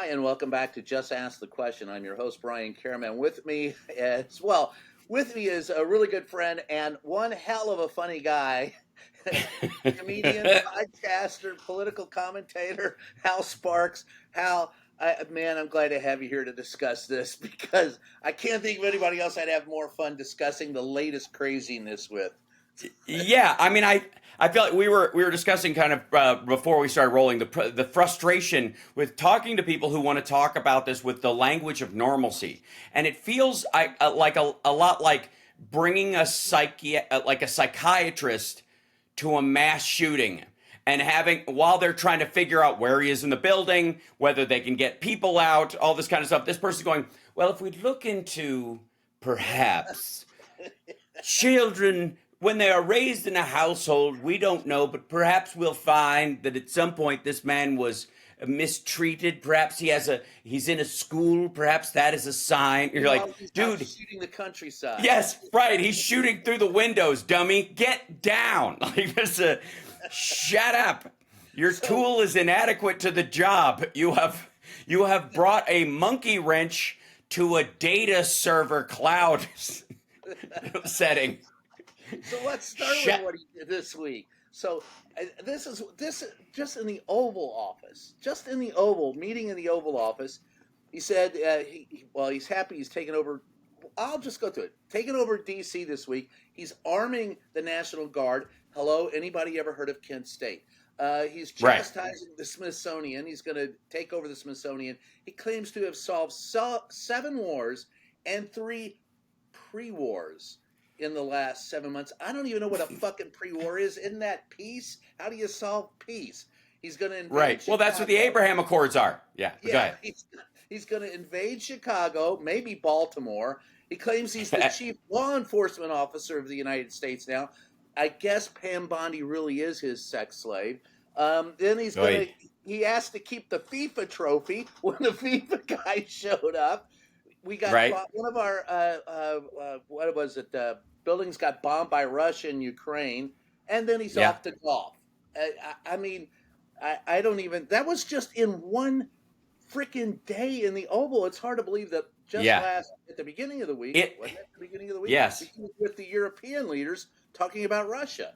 Hi, and welcome back to Just Ask the Question. I'm your host, Brian Caraman. With me is a really good friend and one hell of a funny guy, comedian, podcaster, political commentator, Hal Sparks. Hal, man, I'm glad to have you here to discuss this because I can't think of anybody else I'd have more fun discussing the latest craziness with. Yeah, I mean, I feel like we were discussing kind of before we started rolling the frustration with talking to people who want to talk about this with the language of normalcy, and it feels like a lot like bringing a psychiatrist to a mass shooting and having while they're trying to figure out where he is in the building, whether they can get people out, all this kind of stuff. This person's going, well, if we look into perhaps children when they are raised in a household, we don't know, but perhaps we'll find that at some point this man was mistreated. Perhaps he's in a school. Perhaps that is a sign. You're like, He's dude, shooting the countryside. yes, right. He's shooting through the windows, dummy. Get down. Like shut up. Your tool is inadequate to the job. You have brought a monkey wrench to a data server cloud setting. So let's start with what he did this week. So this is just in the Oval Office, meeting in the Oval Office. He said, he's happy he's taken over. I'll just go through it. Taking over D.C. this week. He's arming the National Guard. Hello, anybody ever heard of Kent State? He's chastising the Smithsonian. He's going to take over the Smithsonian. He claims to have solved 7 wars and 3 pre-wars in the last 7 months. I don't even know what a fucking pre-war is. Isn't that peace? How do you solve peace? He's going to invade Chicago. Well, that's what the Abraham Accords are. Yeah. Go ahead. He's going to invade Chicago, maybe Baltimore. He claims he's the chief law enforcement officer of the United States now. I guess Pam Bondi really is his sex slave. Then he asked to keep the FIFA trophy when the FIFA guy showed up. We got one of our what was it? Buildings got bombed by Russia and Ukraine, and then he's off to golf. I don't even. That was just in one freaking day in the Oval. It's hard to believe that at the beginning of the week. Wasn't it the beginning of the week? Yes. With the European leaders talking about Russia.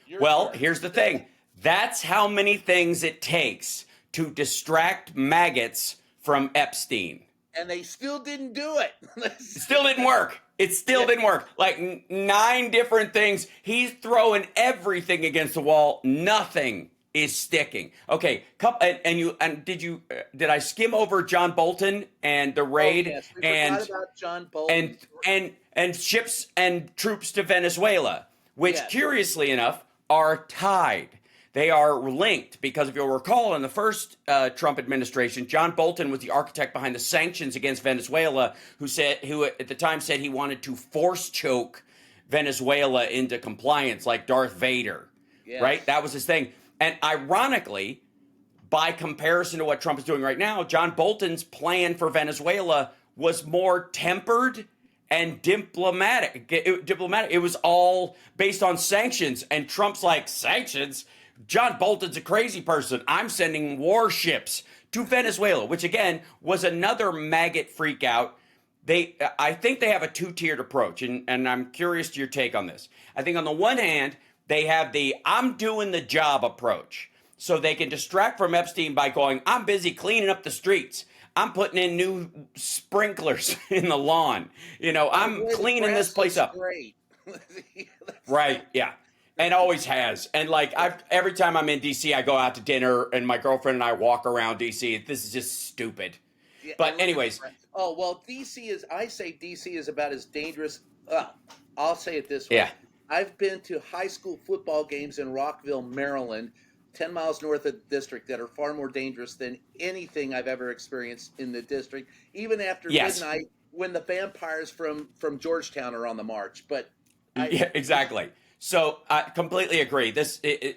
Here's the thing. That's how many things it takes to distract maggots from Epstein. And they still didn't do it. It still didn't work. It still didn't work. Like 9 different things. He's throwing everything against the wall. Nothing is sticking. Okay. Did I skim over John Bolton and the raid? Oh, yes. We forgot about John Bolton. And ships and troops to Venezuela, which curiously enough are tied. They are linked because if you'll recall, in the first Trump administration, John Bolton was the architect behind the sanctions against Venezuela, who at the time said he wanted to force choke Venezuela into compliance like Darth Vader, right? That was his thing. And ironically, by comparison to what Trump is doing right now, John Bolton's plan for Venezuela was more tempered and diplomatic. It was all based on sanctions, and Trump's like, sanctions? John Bolton's a crazy person. I'm sending warships to Venezuela, which again was another maggot freak out. I think they have a 2-tiered approach, and I'm curious to your take on this. I think on the one hand, they have the I'm doing the job approach. So they can distract from Epstein by going, I'm busy cleaning up the streets. I'm putting in new sprinklers in the lawn. I'm cleaning this place up. Great. Right, yeah. And always has. And every time I'm in DC, I go out to dinner and my girlfriend and I walk around DC. This is just stupid. Yeah, but anyways. Oh, well, I say DC is about as dangerous. I'll say it this way. Yeah. I've been to high school football games in Rockville, Maryland, 10 miles north of the district, that are far more dangerous than anything I've ever experienced in the district, even after midnight when the vampires from Georgetown are on the march. Exactly. So I completely agree.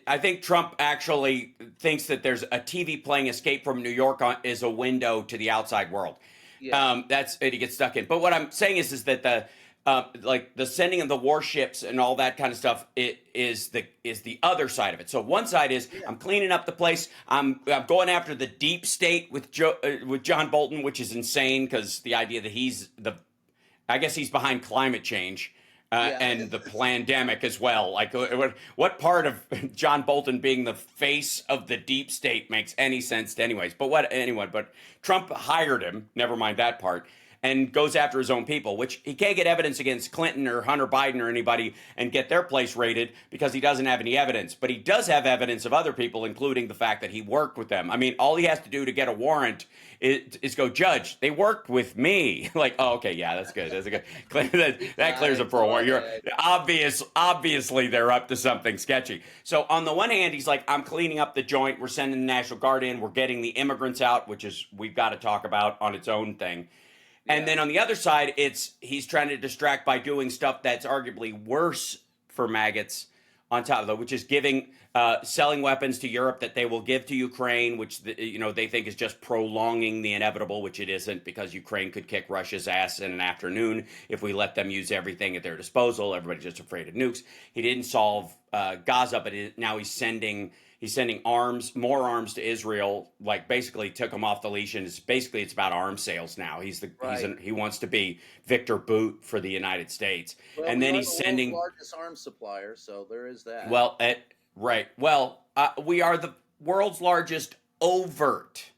I think Trump actually thinks that there's a TV playing Escape from New York is a window to the outside world. Yeah. That's it. He gets stuck in. But what I'm saying is that like the sending of the warships and all that kind of stuff, it is the other side of it. So one side is I'm cleaning up the place. I'm going after the deep state with John Bolton, which is insane because the idea that I guess he's behind climate change. And the pandemic as well. Like, what part of John Bolton being the face of the deep state makes any sense to anyways? But Trump hired him, never mind that part, and goes after his own people, which he can't get evidence against Clinton or Hunter Biden or anybody and get their place raided because he doesn't have any evidence. But he does have evidence of other people, including the fact that he worked with them. I mean, all he has to do to get a warrant is go, Judge, they worked with me. Like, oh, okay, yeah, that's good. That's a good. that clears up for a warrant. You're obviously they're up to something sketchy. So on the one hand, he's like, I'm cleaning up the joint. We're sending the National Guard in. We're getting the immigrants out, which is we've got to talk about on its own thing. And then on the other side, he's trying to distract by doing stuff that's arguably worse for maggots on top of that, which is selling weapons to Europe that they will give to Ukraine, which they think is just prolonging the inevitable, which it isn't, because Ukraine could kick Russia's ass in an afternoon if we let them use everything at their disposal. Everybody's just afraid of nukes. He didn't solve Gaza, but now he's sending more arms to Israel. Like, basically took him off the leash, and it's about arms sales now. He wants to be Victor Boot for the United States, well, and then he's sending the largest arms supplier. So there is that. Well, right. Well, we are the world's largest overt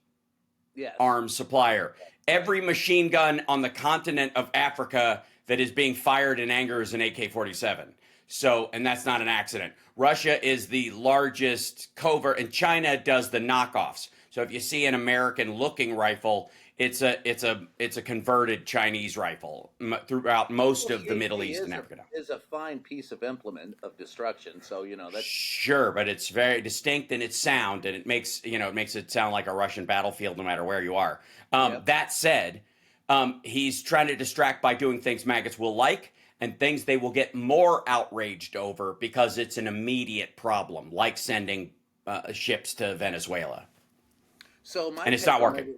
arms supplier. Every machine gun on the continent of Africa that is being fired in anger is an AK-47. So, and that's not an accident. Russia is the largest covert, and China does the knockoffs. So if you see an American-looking rifle, it's a converted Chinese rifle throughout most of the Middle East and Africa. Is a fine piece of implement of destruction. So that's sure, but it's very distinct in its sound, and it makes it sound like a Russian battlefield no matter where you are. That said, he's trying to distract by doing things maggots will like, and things they will get more outraged over because it's an immediate problem, like sending ships to Venezuela. So it's not working.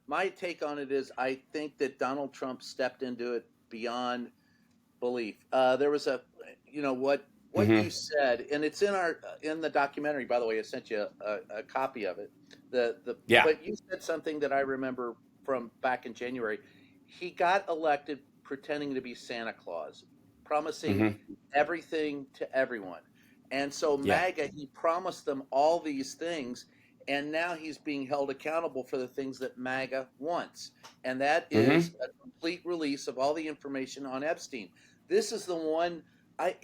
My take on it is I think that Donald Trump stepped into it beyond belief. There was what you said, and it's in the documentary. By the way, I sent you a copy of it. But you said something that I remember from back in January. He got elected pretending to be Santa Claus, promising everything to everyone. And so MAGA, he promised them all these things, and now he's being held accountable for the things that MAGA wants. And that is a complete release of all the information on Epstein. This is the one, I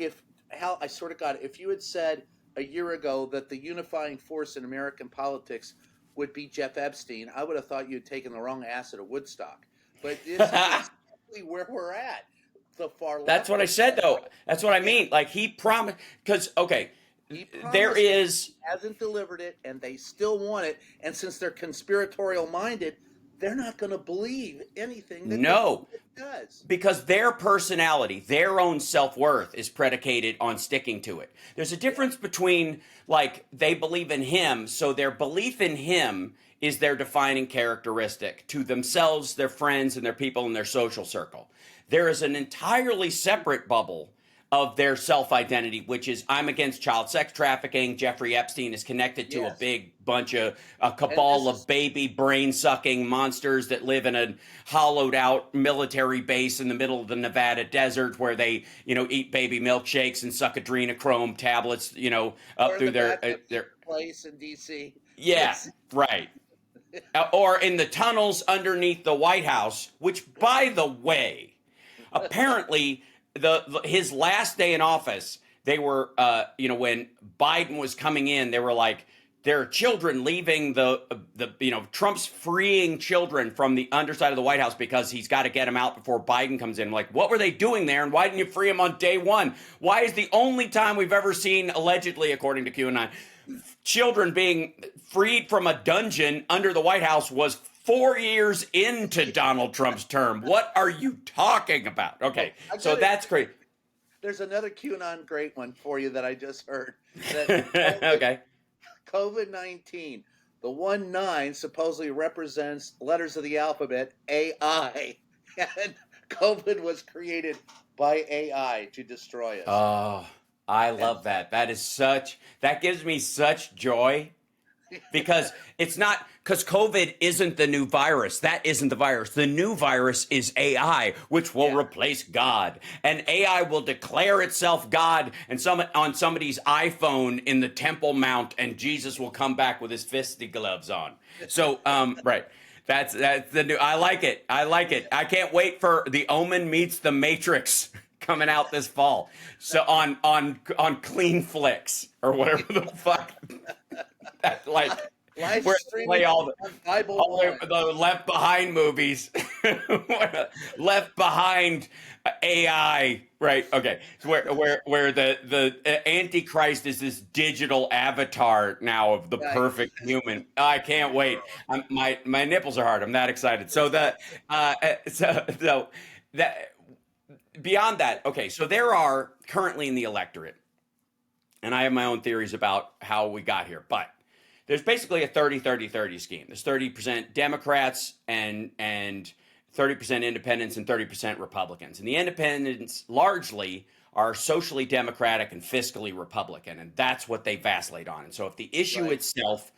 sort of got it. If you had said a year ago that the unifying force in American politics would be Jeff Epstein, I would have thought you had taken the wrong ass at a Woodstock. But it's where we're at, the far left. That's what I said, though. That's what I mean. Like, he promised, because there is hasn't delivered it, and they still want it. And since they're conspiratorial minded, they're not going to believe anything that it does, because their personality, their own self-worth is predicated on sticking to it. There's a difference between, like, they believe in him, so their belief in him is their defining characteristic to themselves, their friends, and their people in their social circle. There is an entirely separate bubble of their self-identity, which is, I'm against child sex trafficking. Jeffrey Epstein is connected to a big bunch of a cabal of baby brain-sucking monsters that live in a hollowed-out military base in the middle of the Nevada desert, where they, eat baby milkshakes and suck adrenochrome tablets, up through their place in D.C. Yeah, right. Or in the tunnels underneath the White House, which, by the way, apparently his last day in office, they were, when Biden was coming in, they were like, there are children leaving Trump's freeing children from the underside of the White House because he's got to get them out before Biden comes in. Like, what were they doing there? And why didn't you free them on day one? Why is the only time we've ever seen, allegedly, according to QAnon, children being freed from a dungeon under the White House was 4 years into Donald Trump's term? What are you talking about? Okay, so that's great. There's another QAnon great one for you that I just heard. Okay. COVID-19. The 19 supposedly represents letters of the alphabet, AI. And COVID was created by AI to destroy us. Oh, I love that. That gives me such joy because it's not, because COVID isn't the new virus. That isn't the virus. The new virus is AI, which will replace God. And AI will declare itself God and on somebody's iPhone in the Temple Mount, and Jesus will come back with his fisty gloves on. So, right. That's the new. I like it. I like it. I can't wait for The Omen meets The Matrix coming out this fall. So on Clean Flicks or whatever the fuck. That, like, Live where they play streaming on Bible One. the Left Behind movies, Left Behind AI, right? Okay, so where the Antichrist is this digital avatar now of the perfect human. I can't wait. My nipples are hard. I'm that excited. So so that beyond that, okay. So there are currently in the electorate, and I have my own theories about how we got here, but there's basically a 30-30-30 scheme. There's 30% Democrats and 30% independents and 30% Republicans. And the independents largely are socially democratic and fiscally Republican, and that's what they vacillate on. And so if the issue itself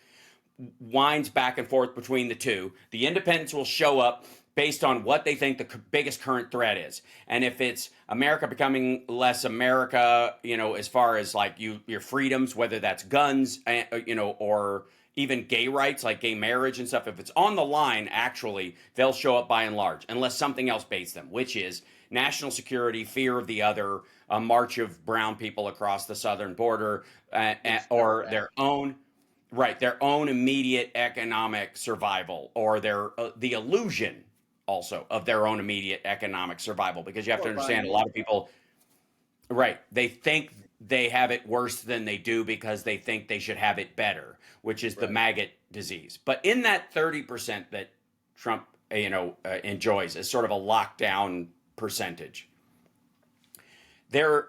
winds back and forth between the two, the independents will show up based on what they think the biggest current threat is. And if it's America becoming less America, as far as like your freedoms, whether that's guns, or even gay rights, like gay marriage and stuff, if it's on the line, actually, they'll show up by and large, unless something else baits them, which is national security, fear of the other, a march of brown people across the southern border, or their own immediate economic survival, or the illusion also of their own immediate economic survival, because you have to understand a lot of people, right, they think they have it worse than they do because they think they should have it better, which is the MAGA disease. But in that 30% that Trump enjoys as sort of a lockdown percentage, there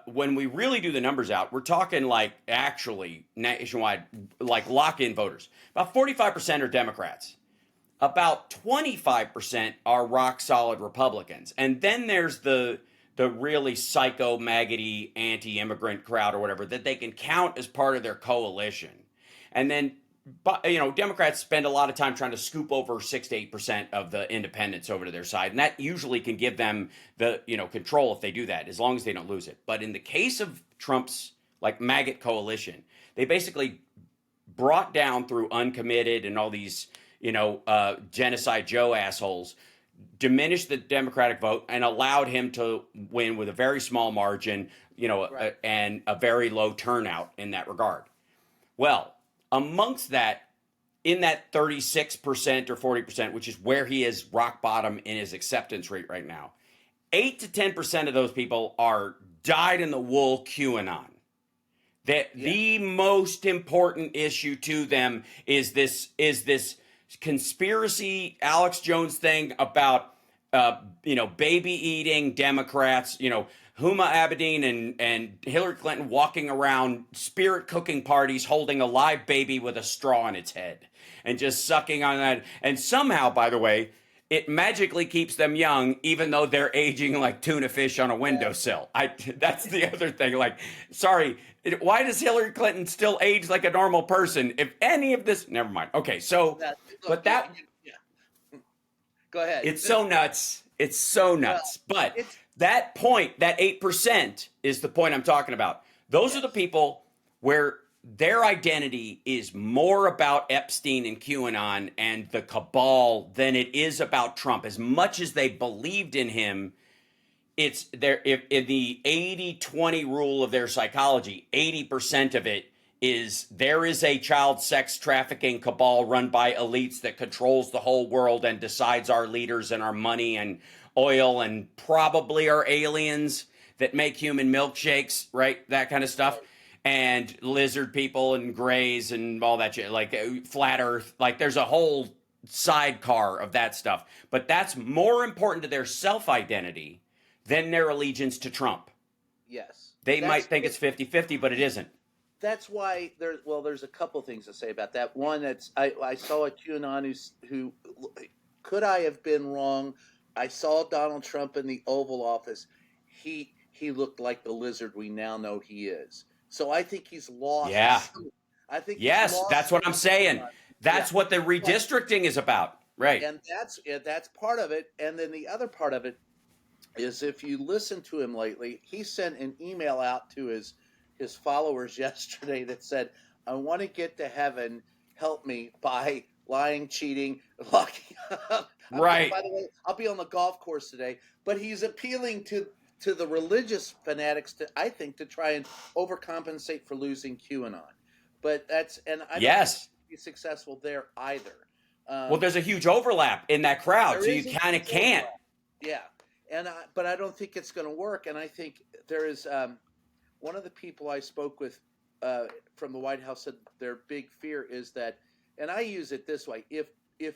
when we really do the numbers out, we're talking like actually nationwide, like lock-in voters. About 45% are Democrats. About 25% are rock solid Republicans. And then there's the really psycho, maggoty, anti-immigrant crowd or whatever that they can count as part of their coalition. And then, Democrats spend a lot of time trying to scoop over 6 to 8% of the independents over to their side. And that usually can give them the, control if they do that, as long as they don't lose it. But in the case of Trump's like MAGA coalition, they basically brought down through uncommitted and all these, Genocide Joe assholes, diminished the Democratic vote and allowed him to win with a very small margin, and a very low turnout in that regard. Well, amongst that, in that 36% or 40%, which is where he is rock bottom in his acceptance rate right now, 8 to 10% of those people are dyed-in-the-wool QAnon. The most important issue to them is this conspiracy Alex Jones thing about baby eating Democrats, Huma Abedin and Hillary Clinton walking around spirit cooking parties holding a live baby with a straw in its head and just sucking on that. And somehow, by the way, it magically keeps them young, even though they're aging like tuna fish on a windowsill. That's the other thing. Like, sorry, why does Hillary Clinton still age like a normal person? If any of this, never mind. Okay, so, but that, go ahead. It's so nuts. It's so nuts. But that point, that 8% is the point I'm talking about. Those are the people where their identity is more about Epstein and QAnon and the cabal than it is about Trump. As much as they believed in him, it's there. If in the 80-20 rule of their psychology, 80% of it is there is a child sex trafficking cabal run by elites that controls the whole world and decides our leaders and our money and oil and probably our aliens that make human milkshakes, right? That kind of stuff. And lizard people and grays and all that shit, like flat earth, like there's a whole sidecar of that stuff. But that's more important to their self-identity than their allegiance to Trump. Yes. They might think it's 50-50, but it isn't. That's why there's a couple things to say about that. One, I saw a QAnon who could I have been wrong? I saw Donald Trump in the Oval Office. he looked like the lizard we now know he is. So I think he's lost. Yeah. I think he's Yes, lost. that's what I'm saying. Yeah. That's what the redistricting is about. Right. And that's part of it. And then the other part of it is, if you listen to him lately, he sent an email out to his followers yesterday that said, "I want to get to heaven. Help me by lying, cheating, locking up." Right. By the way, I'll be on the golf course today. But he's appealing to the religious fanatics I think, to try and overcompensate for losing QAnon. But I don't think he'll be successful there either. Well, there's a huge overlap in that crowd, so you kind of can't. Overlap. Yeah, but I don't think it's going to work. And I think there is one of the people I spoke with from the White House said their big fear is that, and I use it this way: if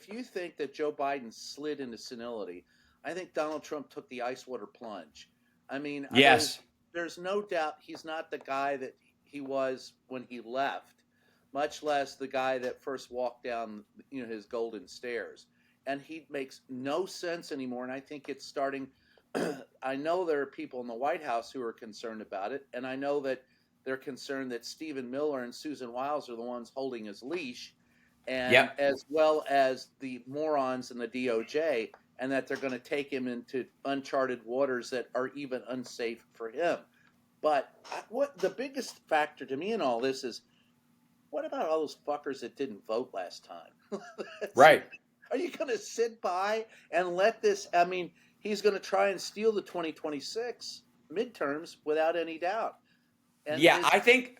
you think that Joe Biden slid into senility, I think Donald Trump took the ice water plunge. I mean, yes, there's no doubt he's not the guy that he was when he left, much less the guy that first walked down, his golden stairs. And he makes no sense anymore. And I think it's starting. I know there are people in the White House who are concerned about it, and I know that they're concerned that Stephen Miller and Susan Wiles are the ones holding his leash, and as well as the morons in the DOJ, and that they're going to take him into uncharted waters that are even unsafe for him. But what the biggest factor to me in all this is, what about all those fuckers that didn't vote last time? Right. Are you going to sit by and let this? I mean, he's going to try and steal the 2026 midterms without any doubt. And I think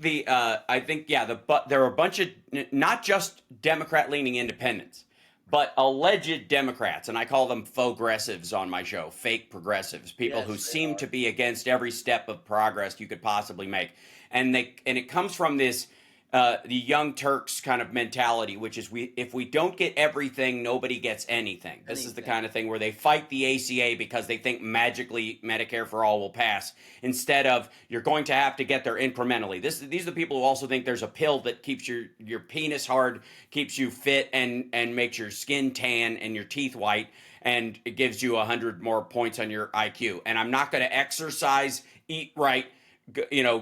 there are a bunch of not just Democrat-leaning independents, but alleged Democrats, and I call them faux-gressives on my show, fake progressives, people who seem to be against every step of progress you could possibly make, and it comes from this the Young Turks kind of mentality, which is if we don't get everything, nobody gets anything. This is the kind of thing where they fight the ACA because they think magically Medicare for all will pass, instead of you're going to have to get there incrementally. These are the people who also think there's a pill that keeps your penis hard, keeps you fit, and makes your skin tan and your teeth white, and it gives you 100 more points on your IQ. And I'm not going to exercise, eat right,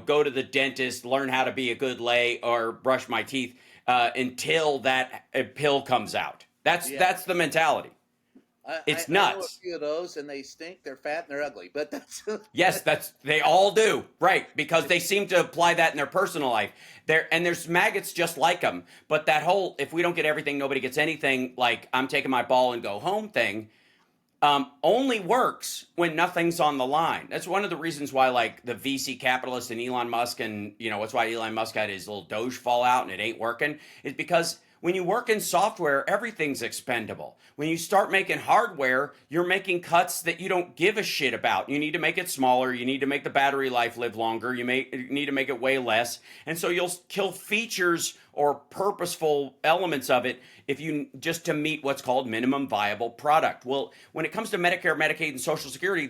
go to the dentist, learn how to be a good lay, or brush my teeth until that pill comes out. That's the mentality. It's nuts. I know a few of those, and they stink. They're fat and they're ugly. But that's yes, they all do, right? Because they seem to apply that in their personal life. There's maggots just like them. But that whole "if we don't get everything, nobody gets anything," like I'm taking my ball and go home thing, only works when nothing's on the line. That's one of the reasons why, like, the VC capitalists and Elon Musk, and that's why Elon Musk had his little Doge fallout and it ain't working, is because when you work in software, everything's expendable. When you start making hardware, you're making cuts that you don't give a shit about. You need to make it smaller. You need to make the battery life live longer. You need to make it weigh less. And so you'll kill features or purposeful elements of it just to meet what's called minimum viable product. Well, when it comes to Medicare, Medicaid, and Social Security,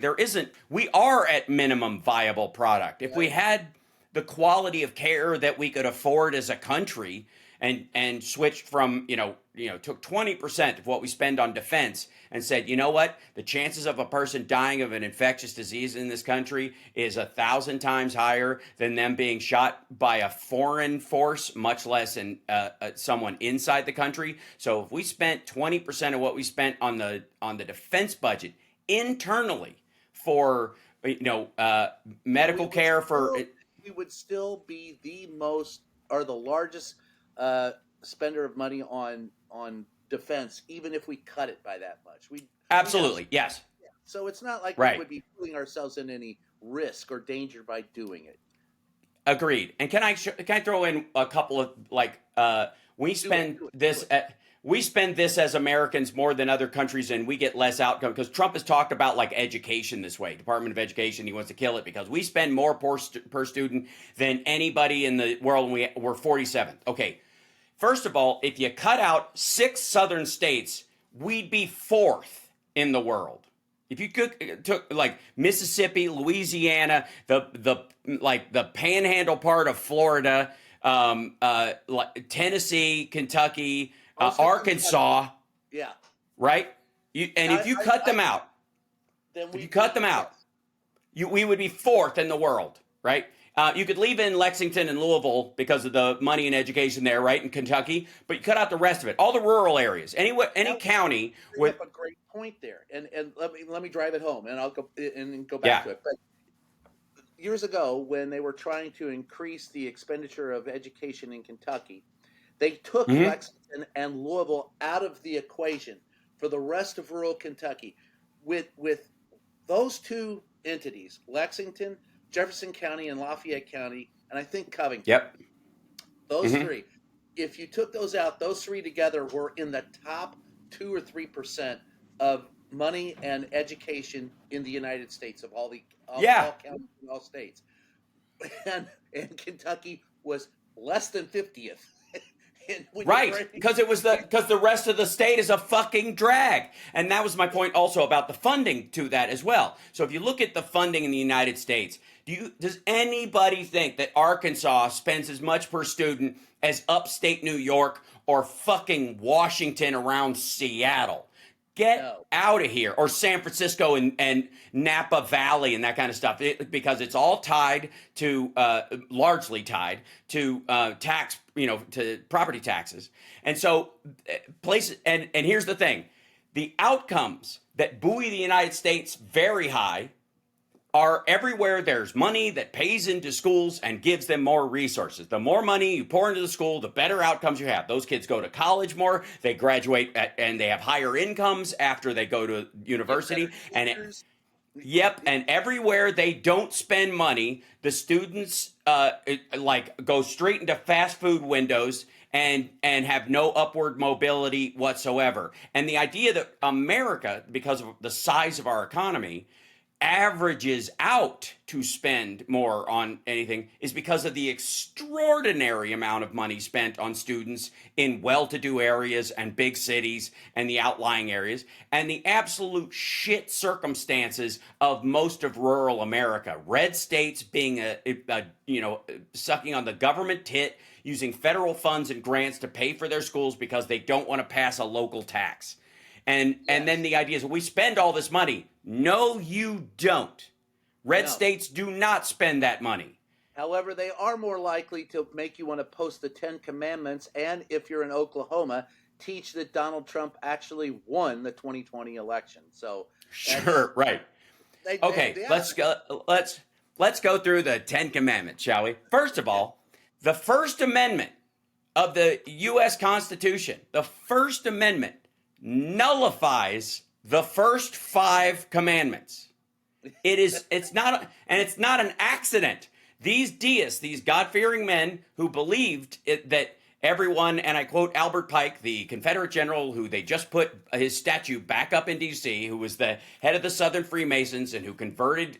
we are at minimum viable product. If we had the quality of care that we could afford as a country, and switched from, took 20% of what we spend on defense and said, you know what, the chances of a person dying of an infectious disease in this country is 1,000 times higher than them being shot by a foreign force, much less someone inside the country. So if we spent 20% of what we spent on the defense budget internally for, medical care we would still be the largest spender of money on defense, even if we cut it by that much. Absolutely, yes. So it's not like we would be putting ourselves in any risk or danger by doing it. Agreed. And can I throw in a couple of we spend this as Americans more than other countries, and we get less outcome, because Trump has talked about like education this way, Department of Education. He wants to kill it because we spend more per student than anybody in the world. And we're 47th. Okay. First of all, if you cut out 6 southern states, we'd be 4th in the world. If you took like Mississippi, Louisiana, the panhandle part of Florida, Tennessee, Kentucky, Arkansas, yeah, right? If you cut them out, we would be fourth in the world, right? You could leave in Lexington and Louisville because of the money and education there, right, in Kentucky, but you cut out the rest of it. All the rural areas, any county bring with up a great point there, and let me drive it home, and I'll go back yeah. to it. But years ago, when they were trying to increase the expenditure of education in Kentucky, they took Mm-hmm. Lexington and Louisville out of the equation for the rest of rural Kentucky. With those two entities, Lexington, Jefferson County, and Lafayette County, and I think Covington, Yep. those Mm-hmm. three, if you took those out, those three together were in the top 2 or 3% of money and education in the United States of Yeah. all counties and all states. And Kentucky was less than 50th. Right, because the rest of the state is a fucking drag, and that was my point also about the funding to that as well. So if you look at the funding in the United States, does anybody think that Arkansas spends as much per student as upstate New York or fucking Washington around Seattle? Get out of here. Or San Francisco and Napa Valley and that kind of stuff. Because it's all tied to, largely tied to tax, to property taxes. And so places, and here's the thing. The outcomes that buoy the United States very high are everywhere there's money that pays into schools and gives them more resources. The more money you pour into the school, the better outcomes you have. Those kids go to college more, they graduate and they have higher incomes after they go to university. Yep, and everywhere they don't spend money, the students go straight into fast food windows and have no upward mobility whatsoever. And the idea that America, because of the size of our economy, averages out to spend more on anything is because of the extraordinary amount of money spent on students in well-to-do areas and big cities and the outlying areas, and the absolute shit circumstances of most of rural America. Red states being sucking on the government tit, using federal funds and grants to pay for their schools because they don't want to pass a local tax. And then the idea is we spend all this money. No, you don't. Red states do not spend that money. However, they are more likely to make you want to post the 10 Commandments, and if you're in Oklahoma, teach that Donald Trump actually won the 2020 election. So sure, right. Let's go through the 10 Commandments, shall we? First of all, the First Amendment of the U.S. Constitution, the First Amendment nullifies the first 5 commandments. It's not an accident. These deists, these God-fearing men who believed that everyone, and I quote Albert Pike, the Confederate general who they just put his statue back up in D.C., who was the head of the Southern Freemasons and who converted,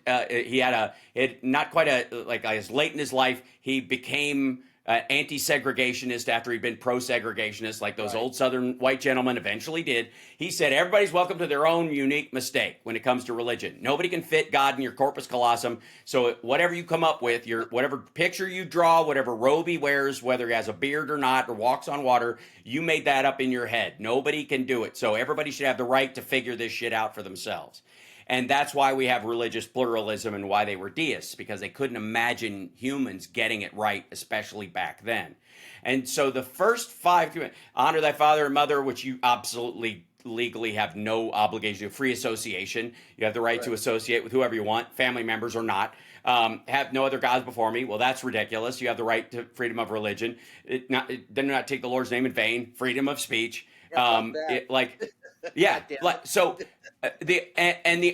not quite as late in his life, he became anti-segregationist after he'd been pro-segregationist like those old Southern white gentlemen eventually did. He said everybody's welcome to their own unique mistake when it comes to religion. Nobody can fit God in your corpus callosum. So whatever you come up with, whatever picture you draw, whatever robe he wears, whether he has a beard or not or walks on water, you made that up in your head. Nobody can do it. So everybody should have the right to figure this shit out for themselves. And that's why we have religious pluralism and why they were deists, because they couldn't imagine humans getting it right, especially back then. And so the first 5, honor thy father and mother, which you absolutely legally have no obligation to, free association. You have the right to associate with whoever you want, family members or not. Have no other gods before me. Well, that's ridiculous. You have the right to freedom of religion. Do not take the Lord's name in vain. Freedom of speech. The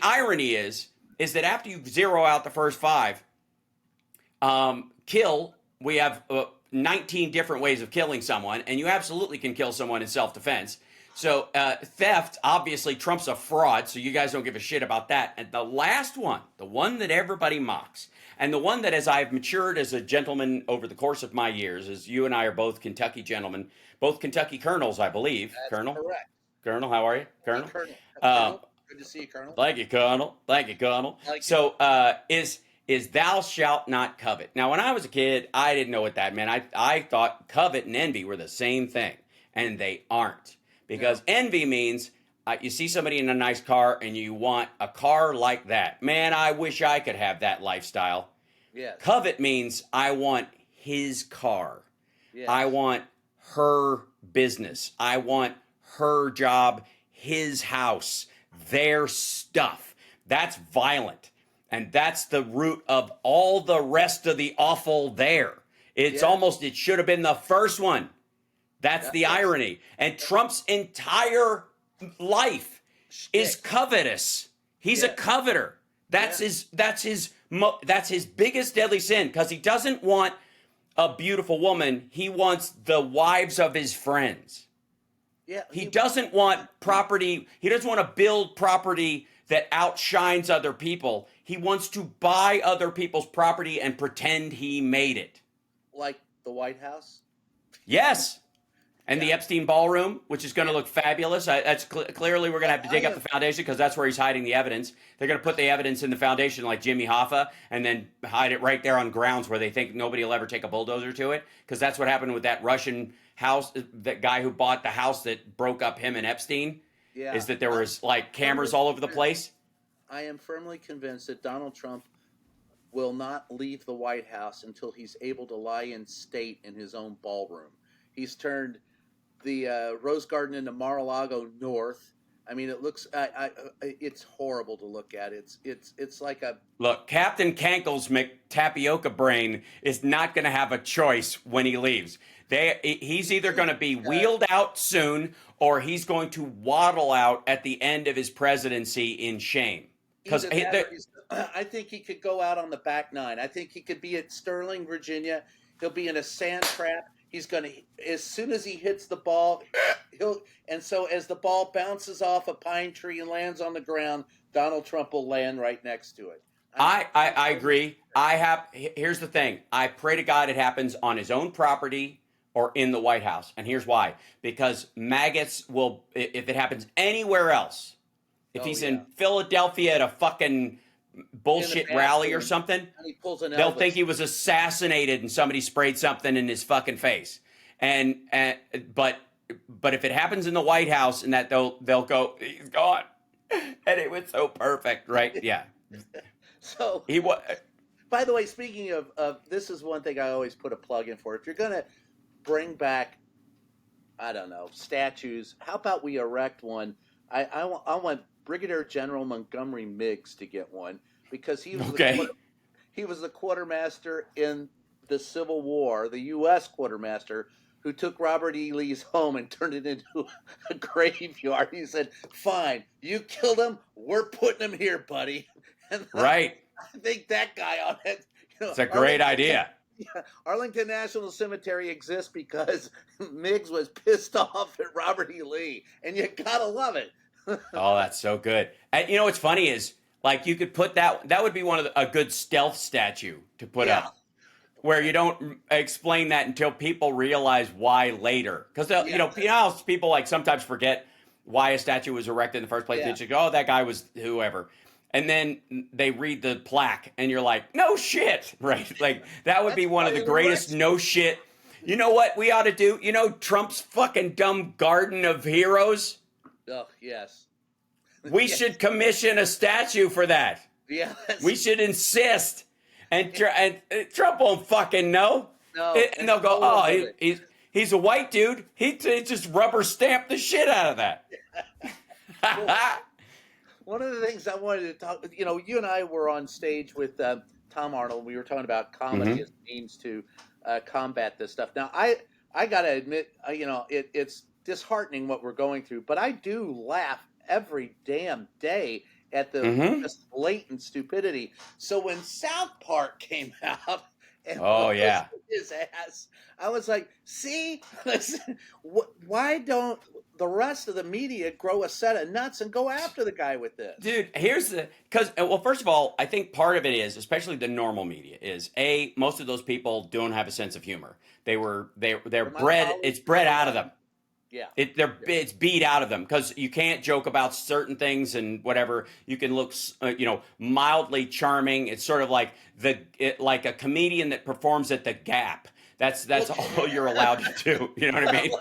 irony is that after you zero out the first 5, we have 19 different ways of killing someone, and you absolutely can kill someone in self-defense. So theft, obviously, Trump's a fraud, so you guys don't give a shit about that. And the last one, the one that everybody mocks, and the one that as I've matured as a gentleman over the course of my years, as you and I are both Kentucky gentlemen, both Kentucky colonels, I believe. That's Colonel? Correct. Colonel, how are you? Colonel? Colonel. Good to see you, Colonel. Thank you, Colonel. Is thou shalt not covet. Now, when I was a kid, I didn't know what that meant. I thought covet and envy were the same thing, and they aren't. Because envy means You see somebody in a nice car and you want a car like that. Man, I wish I could have that lifestyle. Yes. Covet means I want his car. Yes. I want her business. I want her job, his house, their stuff. That's violent. And that's the root of all the rest of the awful there. It's almost, it should have been the first one. That's the irony. And Trump's entire life is covetous. He's a coveter. That's his biggest deadly sin, because he doesn't want a beautiful woman. He wants the wives of his friends. Yeah. He doesn't want property. He doesn't want to build property that outshines other people. He wants to buy other people's property and pretend he made it. Like the White House? Yes. And the Epstein ballroom, which is going to look fabulous. That's clearly we're going to have to dig up the foundation, because that's where he's hiding the evidence. They're going to put the evidence in the foundation like Jimmy Hoffa, and then hide it right there on grounds where they think nobody will ever take a bulldozer to it. Because that's what happened with that Russian house, that guy who bought the house that broke up him and Epstein. Yeah. Is that there was like cameras all over the place. I am firmly convinced that Donald Trump will not leave the White House until he's able to lie in state in his own ballroom. He's turned the Rose Garden into Mar-a-Lago North. I mean, it looks it's horrible to look at. It's like a look. Captain Kankle's McTapioca brain is not going to have a choice when he leaves. He's either going to be wheeled out soon, or he's going to waddle out at the end of his presidency in shame. Because I think he could go out on the back nine. I think he could be at Sterling, Virginia. He'll be in a sand trap. He's going to, as soon as he hits the ball, so as the ball bounces off a pine tree and lands on the ground, Donald Trump will land right next to it. I agree. Here's the thing. I pray to God it happens on his own property or in the White House. And here's why. Because maggots will, if it happens anywhere else, if he's in Philadelphia at a fucking bullshit rally or something, they'll think he was assassinated and somebody sprayed something in his fucking face. But if it happens in the White House, and that they'll go, he's gone, and it was so perfect, right? Yeah. So he was. By the way, speaking of this, is one thing I always put a plug in for. If you're gonna bring back, I don't know, statues, how about we erect one? I want Brigadier General Montgomery Meigs to get one, because he was the quartermaster in the Civil War, the U.S. quartermaster, who took Robert E. Lee's home and turned it into a graveyard. He said, "Fine, you killed him. We're putting him here, buddy." And right. I think that guy on it. It's a great idea. Yeah, Arlington National Cemetery exists because Meigs was pissed off at Robert E. Lee, and you gotta love it. Oh, that's so good. And you know what's funny is, like, you could put that would be one of a good stealth statue to put up, where you don't explain that until people realize why later. Because you know how people like sometimes forget why a statue was erected in the first place. They just go, "Oh, that guy was whoever," and then they read the plaque, and you're like, "No shit," right? Like that would be one of the greatest no shit. You know what we ought to do? You know Trump's fucking dumb garden of heroes. Oh, yes. We should commission a statue for that. Yeah. We should insist. And Trump won't fucking know. No. And they'll go, "Oh, he's a white dude. He just rubber stamped the shit out of that." One of the things I wanted to talk, you and I were on stage with Tom Arnold. We were talking about comedy as means to combat this stuff. Now, I got to admit, it's disheartening what we're going through, but I do laugh every damn day at the just blatant stupidity. So when South Park came out and his ass, I was like, see, why don't the rest of the media grow a set of nuts and go after the guy with this? Dude, well, first of all, I think part of it is, especially the normal media, is most of those people don't have a sense of humor. They're bred, it's bred out of them. Yeah, it's beat out of them, because you can't joke about certain things and whatever. You can look, mildly charming. It's sort of like like a comedian that performs at the Gap. That's all you're allowed to do. You know what I mean?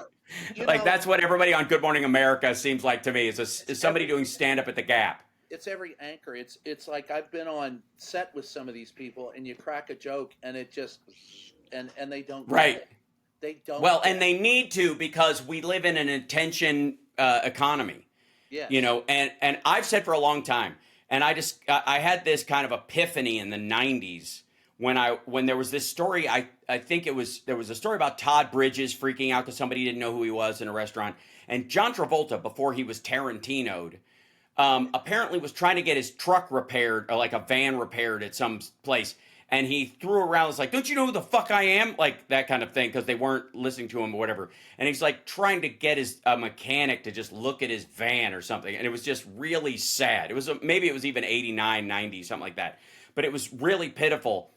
Like that's what everybody on Good Morning America seems like to me is somebody doing stand up at the Gap. It's every anchor. It's like I've been on set with some of these people, and you crack a joke, and it just and they don't get Right. it. They don't. Well, and they need to because we live in an attention economy. Yes. You know, and I've said for a long time, and I had this kind of epiphany in the 90s when there was this story. I think there was a story about Todd Bridges freaking out because somebody didn't know who he was in a restaurant, and John Travolta, before he was Tarantino'd, apparently was trying to get his truck repaired, or like a van repaired at some place. And he threw around, it's like, don't you know who the fuck I am? Like that kind of thing, because they weren't listening to him or whatever. And he's like trying to get his mechanic to just look at his van or something. And it was just really sad. It was maybe it was even 89, 90, something like that. But it was really pitiful.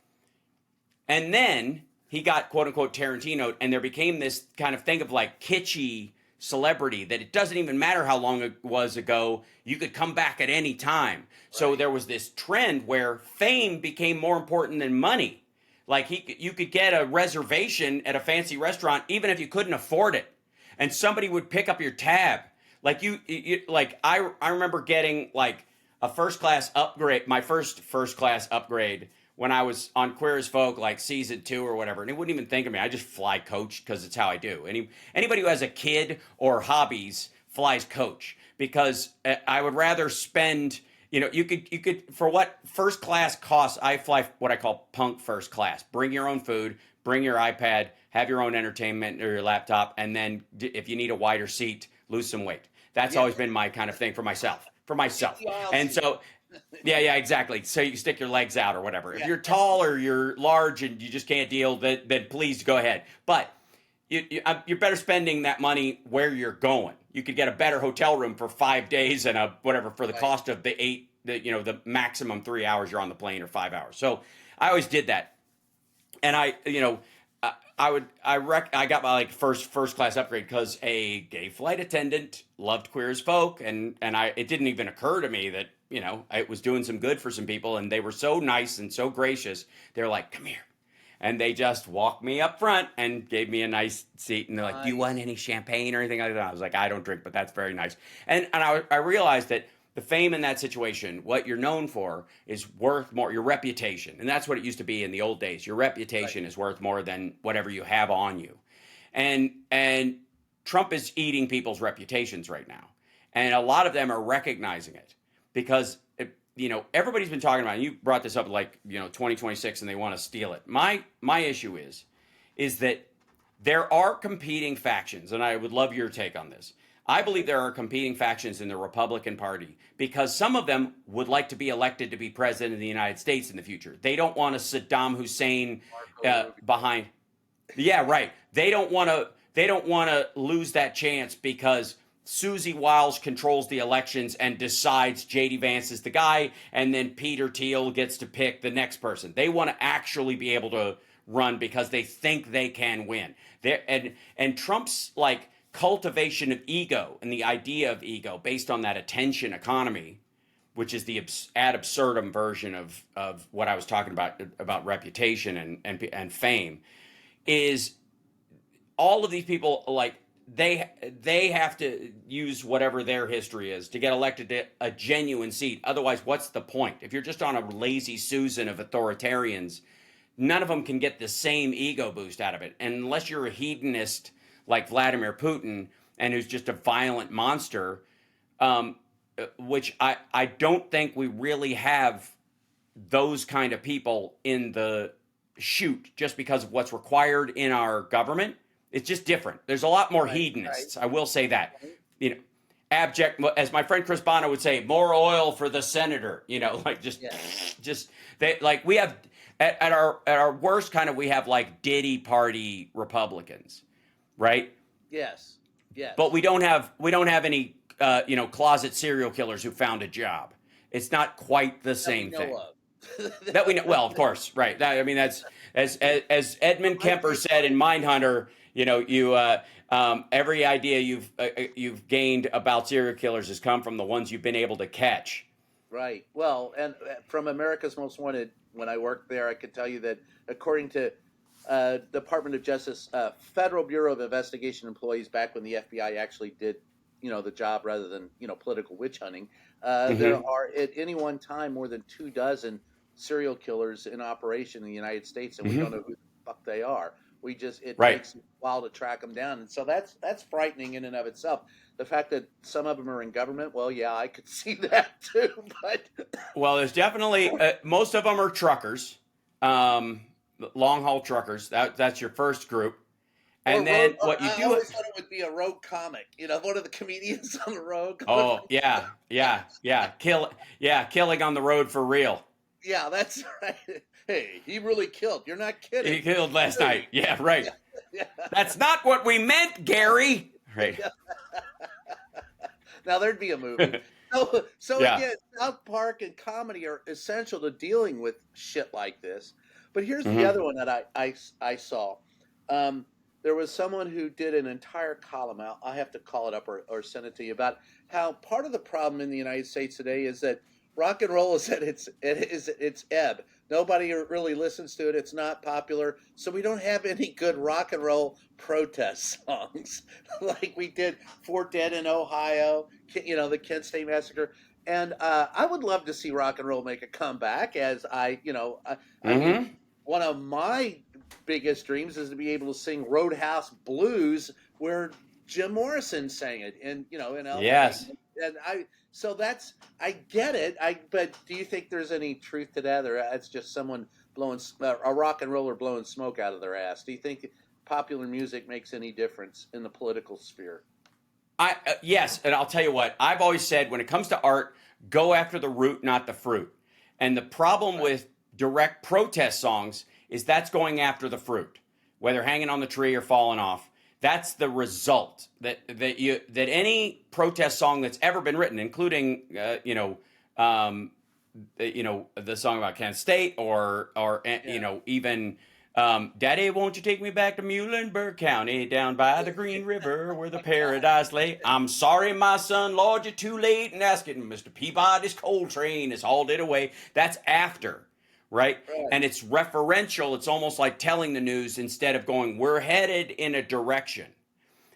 And then he got quote unquote Tarantino, and there became this kind of thing of like kitschy celebrity that it doesn't even matter how long it was ago, you could come back at any time. Right. So there was this trend where fame became more important than money. Like you could get a reservation at a fancy restaurant even if you couldn't afford it, and somebody would pick up your tab. Like like I remember getting like a first class upgrade, my first class upgrade when I was on Queer as Folk, like season 2 or whatever, and they wouldn't even think of me. I just fly coach because it's how I do. Anybody who has a kid or hobbies flies coach, because I would rather spend, you could for what first class costs, I fly what I call punk first class. Bring your own food, bring your iPad, have your own entertainment or your laptop, and then if you need a wider seat, lose some weight. That's always been my kind of thing for myself. And so, yeah, exactly. So you can stick your legs out or whatever. If you're tall or you're large and you just can't deal, then please go ahead. But you're better spending that money where you're going. You could get a better hotel room for 5 days and whatever for the cost of the maximum 3 hours you're on the plane, or 5 hours. So I always did that. And I got my like first class upgrade because a gay flight attendant loved Queer as Folk, and it didn't even occur to me that it was doing some good for some people, and they were so nice and so gracious. They're like, come here, and they just walked me up front and gave me a nice seat, and they're like, do you want any champagne or anything like that? I was like, I don't drink, but that's very nice. And I realized that the fame in that situation, what you're known for, is worth more, your reputation. And that's what it used to be in the old days. Your reputation is worth more than whatever you have on you. And Trump is eating people's reputations right now. And a lot of them are recognizing it because, everybody's been talking about it. And you brought this up like, 2026 and they want to steal it. My issue is that there are competing factions, and I would love your take on this. I believe there are competing factions in the Republican Party because some of them would like to be elected to be president of the United States in the future. They don't want a Saddam Hussein behind. Yeah, right. They don't want to lose that chance because Susie Wiles controls the elections and decides J.D. Vance is the guy, and then Peter Thiel gets to pick the next person. They want to actually be able to run because they think they can win. And Trump's like cultivation of ego and the idea of ego based on that attention economy, which is the ad absurdum version of what I was talking about reputation and fame, is all of these people, like, they have to use whatever their history is to get elected to a genuine seat. Otherwise, what's the point? If you're just on a lazy Susan of authoritarians, none of them can get the same ego boost out of it. And unless you're a hedonist like Vladimir Putin, and who's just a violent monster, which I don't think we really have those kind of people in the chute just because of what's required in our government. It's just different. There's a lot more hedonists. Right. I will say that. Abject, as my friend Chris Bono would say, more oil for the senator. Just they like we have at our worst kind of we have like Diddy party Republicans. Right? Yes. But we don't have any closet serial killers who found a job. It's not quite the same thing. That we know. Well, of course, right. That's as Edmund Kemper said in Mindhunter. Every idea you've gained about serial killers has come from the ones you've been able to catch. Right. Well, and from America's Most Wanted, when I worked there, I could tell you that according to Department of Justice, Federal Bureau of Investigation employees back when the FBI actually did, the job rather than, political witch hunting. There are at any one time more than 24 serial killers in operation in the United States, and we don't know who the fuck they are. It takes a while to track them down, and so that's frightening in and of itself. The fact that some of them are in government, well, yeah, I could see that too. But there's definitely most of them are truckers, long haul truckers. That's your first group, and then what you do. I always thought it would be a rogue comic, one of the comedians on the road. Oh yeah, killing on the road for real. Yeah, that's right. Hey, he really killed. You're not kidding. He killed last night. Yeah, right. Yeah. That's not what we meant, Gary. Right. Now there'd be a movie. So again, South Park and comedy are essential to dealing with shit like this. But here's the other one that I saw. There was someone who did an entire column out. I have to call it up or send it to you about how part of the problem in the United States today is that rock and roll is at its ebb. Nobody really listens to it. It's not popular. So we don't have any good rock and roll protest songs like we did for Dead in Ohio, the Kent State Massacre. And I would love to see rock and roll make a comeback I mean, one of my biggest dreams is to be able to sing Roadhouse Blues where Jim Morrison sang it in LA. Yes. And I get it. But do you think there's any truth to that, or it's just someone blowing a rock and roller blowing smoke out of their ass? Do you think popular music makes any difference in the political sphere? Yes, and I'll tell you what. I've always said when it comes to art, go after the root, not the fruit. And the problem with direct protest songs is that's going after the fruit, whether hanging on the tree or falling off. That's the result that any protest song that's ever been written, including the song about Kent State or even Daddy, won't you take me back to Muhlenberg County down by the Green River where the paradise lay? I'm sorry, my son, Lord, you're too late in asking. Mr. Peabody's coal train is hauled it away. That's after. Right? And it's referential. It's almost like telling the news instead of going, we're headed in a direction.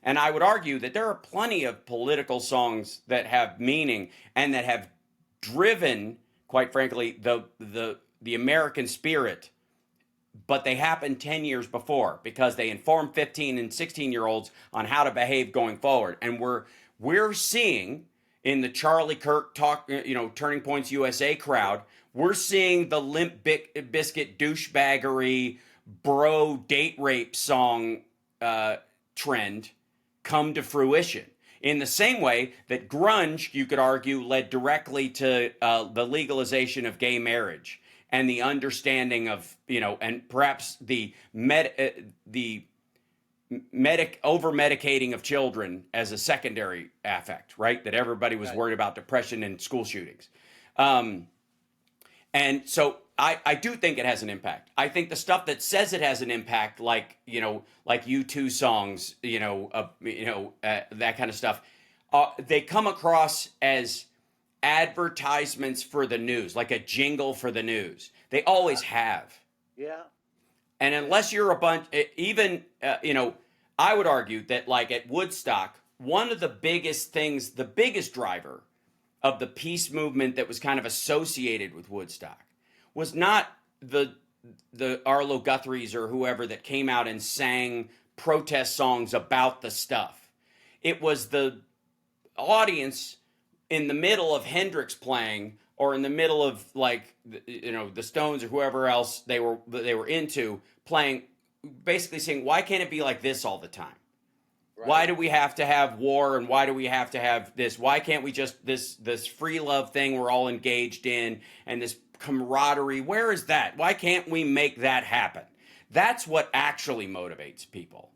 And I would argue that there are plenty of political songs that have meaning and that have driven, quite frankly, the American spirit. But they happened 10 years before because they informed 15 and 16-year-olds on how to behave going forward. And we're seeing in the Charlie Kirk Turning Points USA crowd, we're seeing the Limp Bizkit douchebaggery, bro date rape song trend come to fruition. In the same way that grunge, you could argue, led directly to the legalization of gay marriage and the understanding of, and perhaps the over-medicating of children as a secondary affect, right? That everybody was worried about depression and school shootings. And so I do think it has an impact. I think the stuff that says it has an impact, like U2 songs, that kind of stuff, they come across as advertisements for the news, like a jingle for the news. They always have. Yeah. And unless you're a bunch, even, I would argue that like at Woodstock, one of the biggest things, the biggest driver of the peace movement that was kind of associated with Woodstock was not the Arlo Guthries or whoever that came out and sang protest songs about the stuff. It was the audience in the middle of Hendrix playing or in the middle of the Stones or whoever else they were into playing, basically saying, why can't it be like this all the time? Right. Why do we have to have war and why do we have to have this? Why can't we just this free love thing we're all engaged in and this camaraderie? Where is that? Why can't we make that happen? That's what actually motivates people,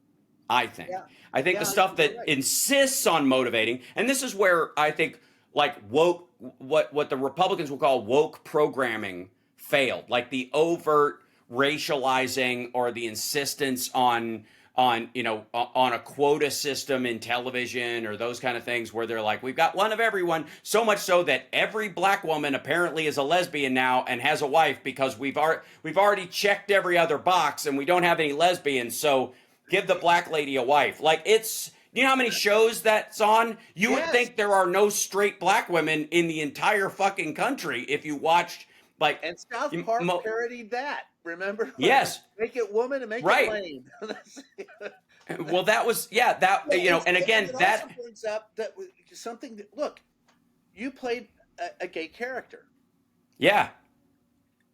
I think. Yeah. I think the stuff that insists on motivating, and this is where I think like woke, what the Republicans will call woke programming failed, like the overt racializing or the insistence on on on a quota system in television or those kind of things where they're like, we've got one of everyone, so much so that every black woman apparently is a lesbian now and has a wife because we've already checked every other box and we don't have any lesbians, so give the black lady a wife. Like, it's, you know how many shows that's on? You would think there are no straight black women in the entire fucking country if you watched, like, and South Park parodied that. Remember? Yes. Make it woman and make it lame. Well, that was and again, that also brings up that something that, look, you played a gay character. Yeah.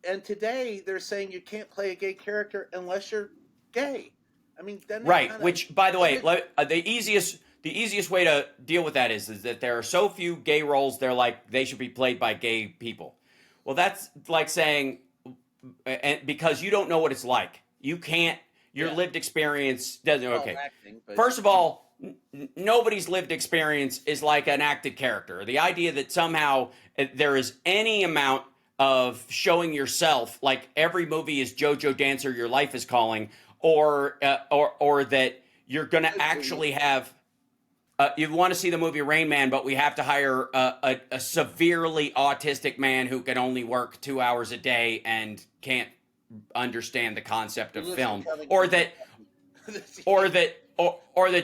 And today they're saying you can't play a gay character unless you're gay. I mean, right. Which, by the way, the easiest way to deal with that is that there are so few gay roles. They're like, they should be played by gay people. Well, that's like saying, because you don't know what it's like. You can't. Your lived experience doesn't. Okay. Acting, First of all, nobody's lived experience is like an acted character. The idea that somehow there is any amount of showing yourself, like every movie is JoJo Dancer, Your Life is Calling, or that you're going to actually have. You want to see the movie Rain Man, but we have to hire a severely autistic man who can only work 2 hours a day and can't understand the concept of film, or that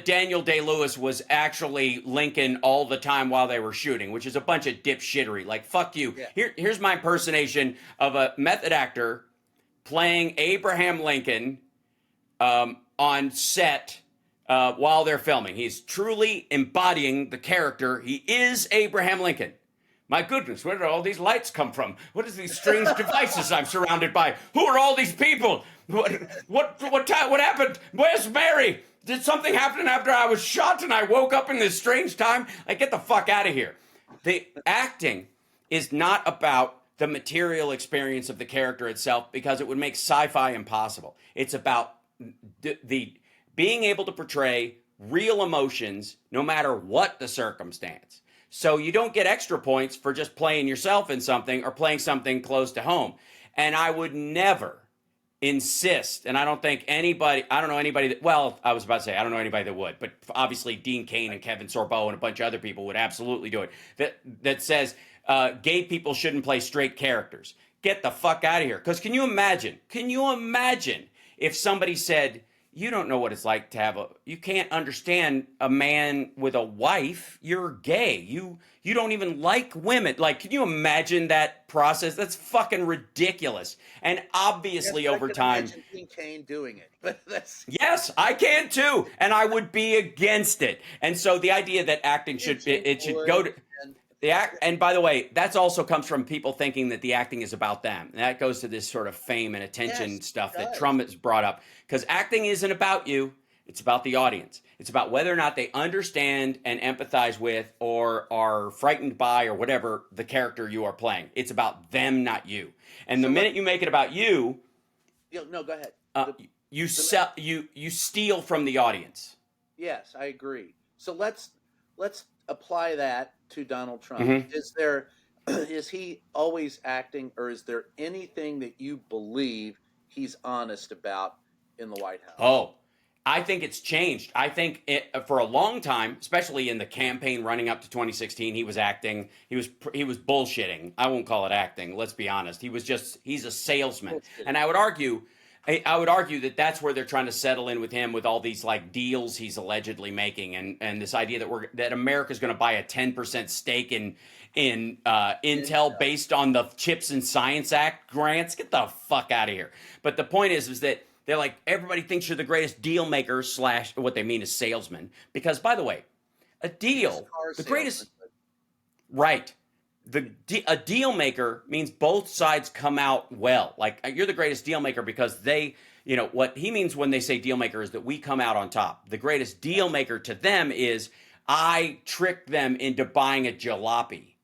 Daniel Day-Lewis was actually Lincoln all the time while they were shooting, which is a bunch of dipshittery. Like, fuck you. Yeah. Here's my impersonation of a method actor playing Abraham Lincoln on set while they're filming. He's truly embodying the character. He is Abraham Lincoln. My goodness, where did all these lights come from? What is these strange devices I'm surrounded by? Who are all these people? What happened? Where's Mary? Did something happen after I was shot and I woke up in this strange time? Like, get the fuck out of here. The acting is not about the material experience of the character itself, because it would make sci-fi impossible. It's about the being able to portray real emotions no matter what the circumstance. So you don't get extra points for just playing yourself in something or playing something close to home. And I would never insist, and I don't know anybody that, well, I was about to say, I don't know anybody that would, but obviously Dean Cain and Kevin Sorbo and a bunch of other people would absolutely do it, that says gay people shouldn't play straight characters. Get the fuck out of here. Because can you imagine if somebody said, you don't know what it's like to you can't understand a man with a wife. You're gay. You don't even like women. Like, can you imagine that process? That's fucking ridiculous. And obviously over time. I can imagine Cain doing it. But yes, I can too. And I would be against it. And so the idea that acting should go to the act. And by the way, that also comes from people thinking that the acting is about them. And that goes to this sort of fame and attention stuff that Trump has brought up. Because acting isn't about you. It's about the audience. It's about whether or not they understand and empathize with or are frightened by or whatever the character you are playing. It's about them, not you. And the minute you make it about you, no, go ahead. You steal from the audience. Yes, I agree. So let's apply that to Donald Trump. Mm-hmm. Is he always acting, or is there anything that you believe he's honest about in the White House? Oh, I think it's changed. I think for a long time, especially in the campaign running up to 2016, he was acting. He was bullshitting. I won't call it acting. Let's be honest. He's a salesman. And I would argue that that's where they're trying to settle in with him, with all these like deals he's allegedly making, and this idea that America's going to buy a 10% stake in Intel based on the Chips and Science Act grants. Get the fuck out of here. But the point is that they're like, everybody thinks you're the greatest deal maker / what they mean is salesman. Because, by the way, a deal, the greatest, right? A deal maker means both sides come out well. Like, you're the greatest deal maker because what he means when they say deal maker is that we come out on top. The greatest deal maker to them is I tricked them into buying a jalopy.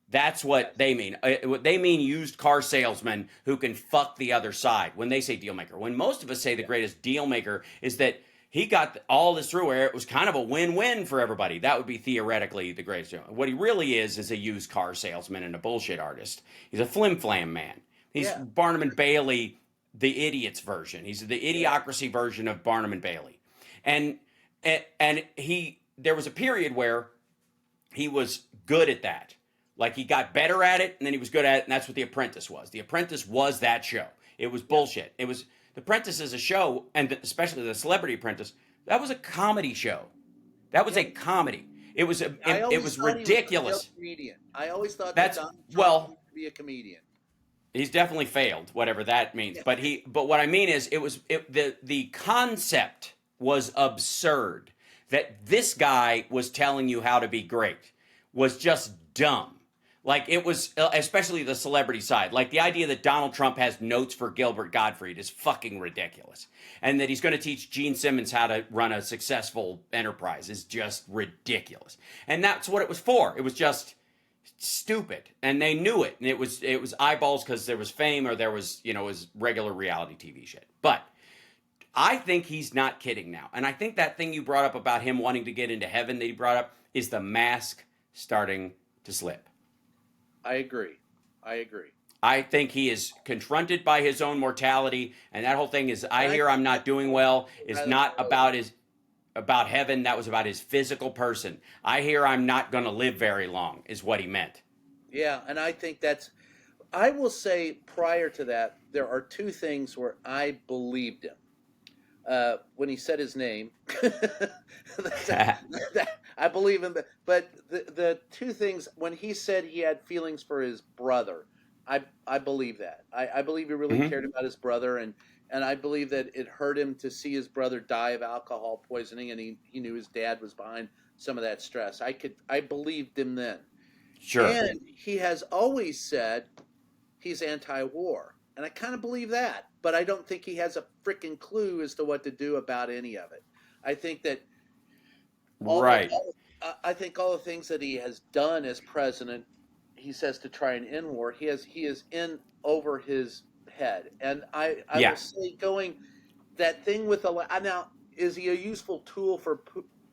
That's what they mean. What they mean, used car salesman who can fuck the other side when they say deal maker. When most of us say the greatest deal maker is that he got all this through where it was kind of a win-win for everybody. That would be theoretically the greatest deal. What he really is a used car salesman and a bullshit artist. He's a flim-flam man. He's Barnum and Bailey, the idiot's version. He's the idiocracy version of Barnum and Bailey. and there was a period where he was good at that. Like he got better at it, and then he was good at it, and that's what The Apprentice was. The Apprentice was that show. It was bullshit. It was The Apprentice is a show, and especially The Celebrity Apprentice. That was a comedy show. That was a comedy. It was ridiculous. I always thought that's that Donald Trump well. would be a comedian. He's definitely failed, whatever that means. Yeah. But what I mean is, the concept was absurd. That this guy was telling you how to be great was just dumb. Like it was, especially the celebrity side. Like the idea that Donald Trump has notes for Gilbert Gottfried is fucking ridiculous. And that he's going to teach Gene Simmons how to run a successful enterprise is just ridiculous. And that's what it was for. It was just stupid. And they knew it. And it was eyeballs because there was fame or there was, it was regular reality TV shit. But I think he's not kidding now. And I think that thing you brought up about him wanting to get into heaven that he brought up is the mask starting to slip. I agree. I think he is confronted by his own mortality, and that whole thing is, I hear I'm not doing well, is not about heaven. That was about his physical person. I hear I'm not going to live very long, is what he meant. Yeah, and I think I will say prior to that, there are two things where I believed him. When he said his name, I believe him. But the two things, when he said he had feelings for his brother, I believe that. I believe he really cared about his brother, and I believe that it hurt him to see his brother die of alcohol poisoning, and he knew his dad was behind some of that stress. I believed him then. Sure. And he has always said he's anti-war. And I kind of believe that, but I don't think he has a freaking clue as to what to do about any of it. I think that I think all the things that he has done as president, he says to try and end war, he is in over his head. And I will say that thing with now, is he a useful tool for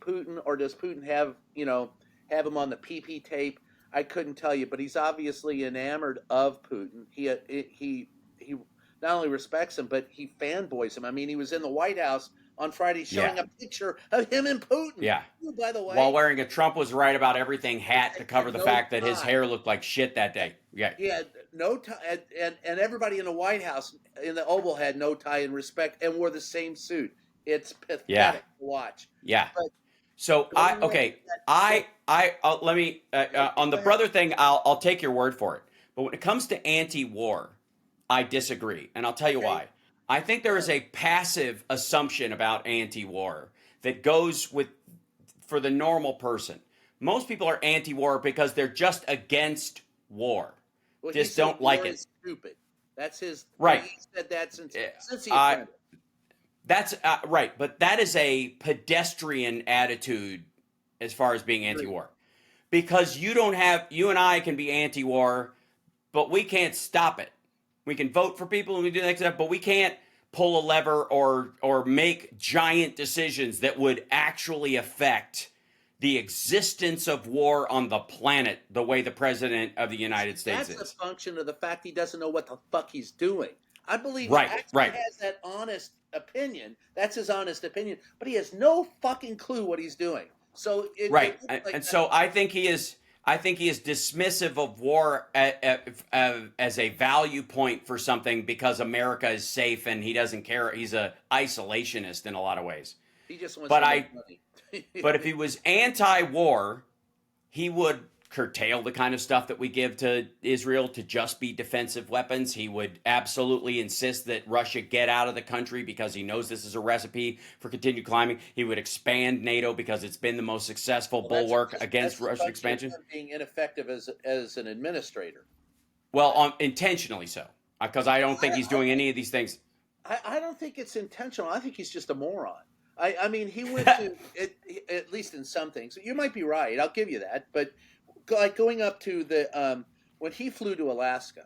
Putin, or does Putin have him on the PP tape? I couldn't tell you, but he's obviously enamored of Putin. He not only respects him, but he fanboys him. I mean, he was in the White House on Friday showing a picture of him and Putin. Yeah. Ooh, by the way, while wearing a Trump was right about everything hat to cover the fact that his hair looked like shit that day. Yeah. He had no tie, and everybody in the White House, in the Oval, had no tie and respect and wore the same suit. It's pathetic to watch. Yeah. But so let me on the brother thing, I'll take your word for it. But when it comes to anti-war, I disagree, and I'll tell you why. I think there is a passive assumption about anti-war that goes for the normal person. Most people are anti-war because they're just against war. Well, just don't like it. Stupid. That's his right. He said that since he apprentice. That's right, but that is a pedestrian attitude as far as being anti-war, because you and I can be anti-war, but we can't stop it. We can vote for people and we do that stuff, but we can't pull a lever or make giant decisions that would actually affect the existence of war on the planet the way the president of the United States is. That's a function of the fact he doesn't know what the fuck he's doing. I believe he has that honest opinion. That's his honest opinion, but he has no fucking clue what he's doing. So so I think he is dismissive of war as a value point for something because America is safe and he doesn't care. He's a isolationist in a lot of ways. He just wants to make money. But if he was anti-war, he would curtail the kind of stuff that we give to Israel to just be defensive weapons. He would absolutely insist that Russia get out of the country because he knows this is a recipe for continued climbing. He would expand NATO because it's been the most successful bulwark against Russian expansion. Being ineffective as an administrator. Well, intentionally so, because I don't think he's doing any of these things. I don't think it's intentional. I think he's just a moron. I mean, he went to, at least in some things. You might be right. I'll give you that. But like going up to the when he flew to Alaska,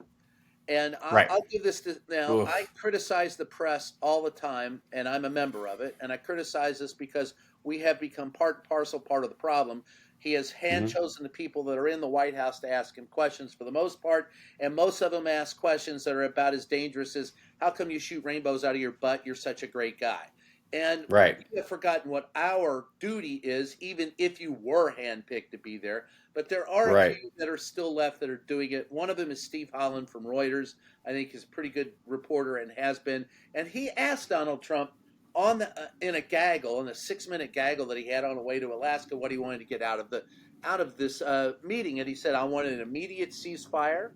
and I'll give this to now. Oof. I criticize the press all the time, and I'm a member of it. And I criticize this because we have become part and parcel part of the problem. He has hand-chosen the people that are in the White House to ask him questions for the most part, and most of them ask questions that are about as dangerous as, how come you shoot rainbows out of your butt? You're such a great guy. And Right. you have forgotten what our duty is, even if you were handpicked to be there. But there are a Right. few that are still left that are doing it. One of them is Steve Holland from Reuters. I think he's a pretty good reporter and has been. And he asked Donald Trump on the in a 6-minute gaggle that he had on the way to Alaska, what he wanted to get out of this meeting. And he said, "I want an immediate ceasefire."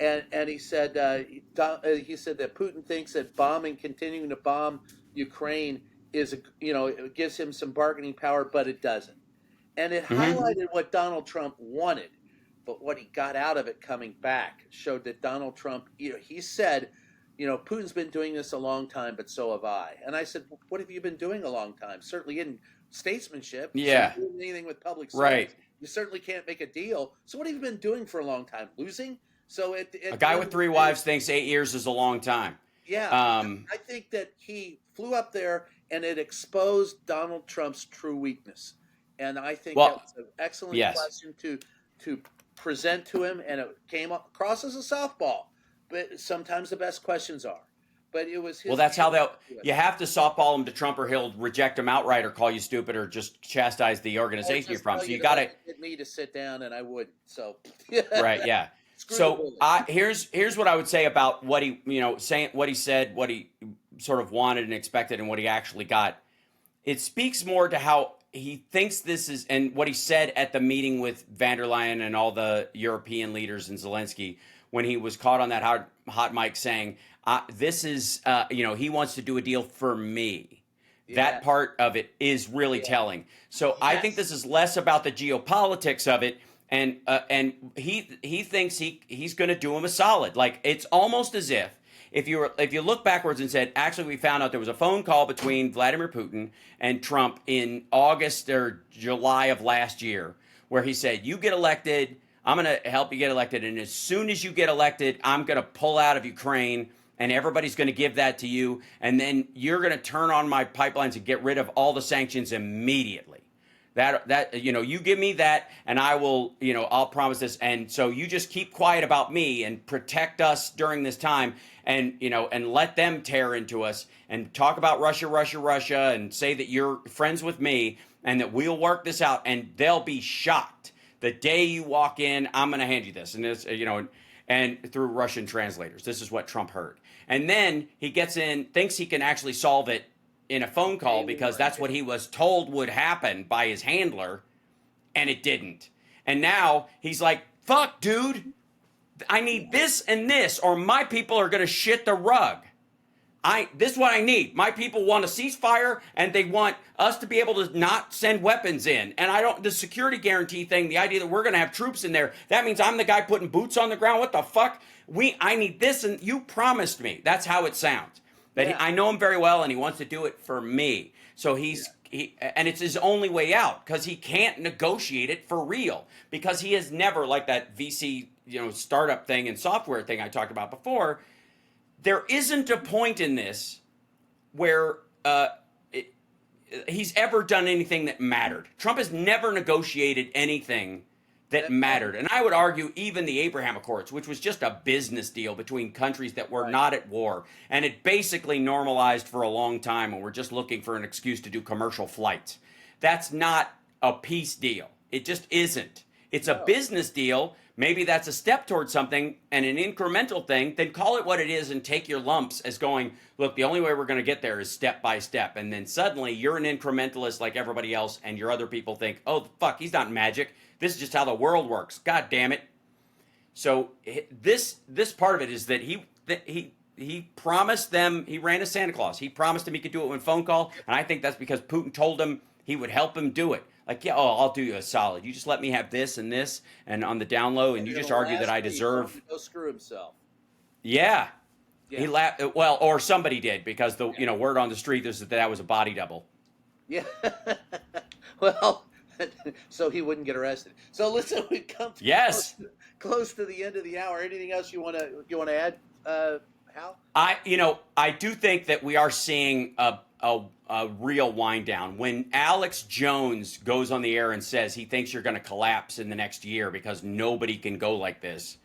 And he said he said that Putin thinks that continuing to bomb Ukraine it gives him some bargaining power, but it doesn't. And it highlighted what Donald Trump wanted, but what he got out of it coming back showed that Donald Trump, he said, Putin's been doing this a long time, but so have I. And I said, what have you been doing a long time? Certainly in statesmanship. You Yeah. shouldn't be doing anything with public service. Right. You certainly can't make a deal. So what have you been doing for a long time? Losing? So a guy with 3 wives thinks 8 years is a long time. Yeah, I think that he flew up there and it exposed Donald Trump's true weakness. And I think that was an excellent question to present to him, and it came across as a softball. But sometimes the best questions are. But it was his. Well, that's how you have to softball him to Trump, or he'll reject him outright, or call you stupid, or just chastise the organization you're from. So you got to get me to sit down, and I wouldn't. So right, yeah. So here's what I would say about what he what he said, what he sort of wanted and expected, and what he actually got. It speaks more to how he thinks this is, and what he said at the meeting with van der Leyen and all the European leaders and Zelensky when he was caught on that hot mic saying, "This is he wants to do a deal for me." Yeah. That part of it is really telling. So I think this is less about the geopolitics of it. And he thinks he's going to do him a solid. Like, it's almost as if you look backwards and said, actually, we found out there was a phone call between Vladimir Putin and Trump in August or July of last year, where he said, "You get elected, I'm going to help you get elected, and as soon as you get elected, I'm going to pull out of Ukraine, and everybody's going to give that to you, and then you're going to turn on my pipelines and get rid of all the sanctions immediately. That you give me that, and I will, I'll promise this. And so you just keep quiet about me and protect us during this time, and and let them tear into us and talk about Russia, and say that you're friends with me and that we'll work this out, and they'll be shocked the day you walk in. I'm going to hand you this, and this, and through Russian translators. This is what Trump heard, and then he gets in, thinks he can actually solve it in a phone call because that's what he was told would happen by his handler, and it didn't. And now he's like, fuck, dude, I need this and this, or my people are going to shit the rug. This is what I need. My people want a ceasefire, and they want us to be able to not send weapons in. And the security guarantee thing, the idea that we're going to have troops in there, that means I'm the guy putting boots on the ground. What the fuck? I need this, and you promised me. That's how it sounds. I know him very well, and he wants to do it for me. So and it's his only way out, because he can't negotiate it for real, because he has never, like that VC, startup thing and software thing I talked about before. There isn't a point in this where he's ever done anything that mattered. Trump has never negotiated anything that mattered. And I would argue even the Abraham Accords, which was just a business deal between countries that were not at war. And it basically normalized for a long time, and we're just looking for an excuse to do commercial flights. That's not a peace deal. It just isn't. It's a business deal. Maybe that's a step towards something and an incremental thing. Then call it what it is and take your lumps as going, look, the only way we're going to get there is step by step. And then suddenly you're an incrementalist like everybody else, and your other people think, oh, fuck, he's not magic. This is just how the world works. God damn it. So this part of it is that he promised them, he ran as Santa Claus. He promised them he could do it with a phone call. And I think that's because Putin told him he would help him do it. Like, I'll do you a solid. You just let me have this and this and on the down low, and you just argue that I deserve. Go screw himself. Yeah. He laughed. Well, or somebody did, because the word on the street is that was a body double. Yeah. Well, so he wouldn't get arrested. So listen, we come close to the end of the hour. Anything else you want to add, Hal? I do think that we are seeing a real wind down. When Alex Jones goes on the air and says he thinks you're going to collapse in the next year because nobody can go like this,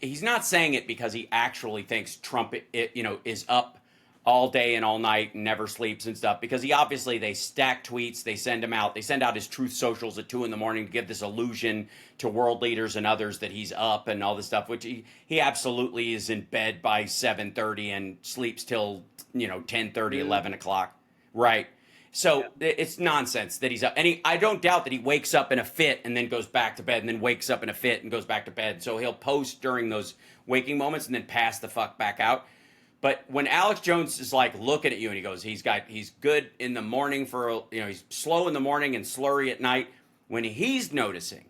he's not saying it because he actually thinks Trump is up all day and all night and never sleeps and stuff, because they stack tweets, they send him out, they send out his truth socials at 2 a.m. to give this illusion to world leaders and others that he's up and all this stuff, which he absolutely is in bed by 7:30 and sleeps till 10:30, 11 o'clock, right? So it's nonsense that he's up. And I don't doubt that he wakes up in a fit and then goes back to bed and then wakes up in a fit and goes back to bed. So he'll post during those waking moments and then pass the fuck back out. But when Alex Jones is like looking at you and he goes, he's good in the morning he's slow in the morning and slurry at night. When he's noticing